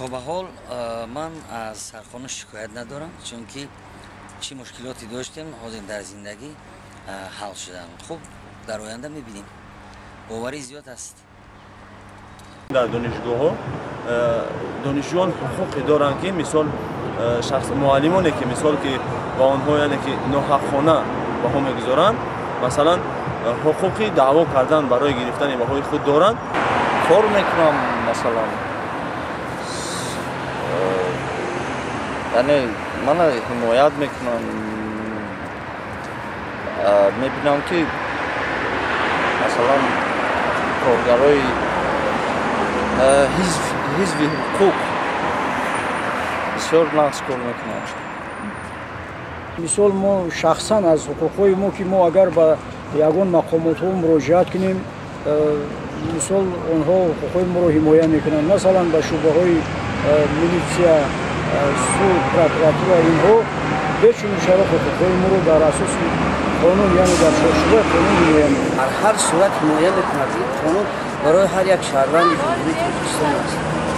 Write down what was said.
то ба ҳол ман аз сархона шикоят надорам, чунки чӣ мушкилоте доштем ҳозир дар зиндагӣ ҳал шуданд. Хуб, дар оянда мебинем. боварӣ зиёд аст. дар донишгоҳҳо донишҷӯён ҳуқуқе доранд ки мисол шахс муаллимоне ки мисол ки ба онҳо яъне ки ноҳаққона баҳо мегузоранд, масалан ҳуқуқи даъво кардан барои гирифтани баҳои худ доранд. کار میکنم مثلا یعنی من حمایت میکنم میبینم که مثلا کارگرای حزب حقوق بسیار نقص کار میکنم. مثال ما شخصا از حقوقهای ما که ما اگر به یگان مقامات ها مراجعت کنیم مثال آنها حقوقهای ما را حمایت میکنند. مثلا به شعبه های میلیسیا، سود، پروکراتورا اینها بچون شرف حقوقهای ما را در اساس قانون یعنی در چارچوب قانون حمایت میکنند. در هر صورت حمایت میکند. قانون برای هر یک شهروند جمهوری تاجیکستان است.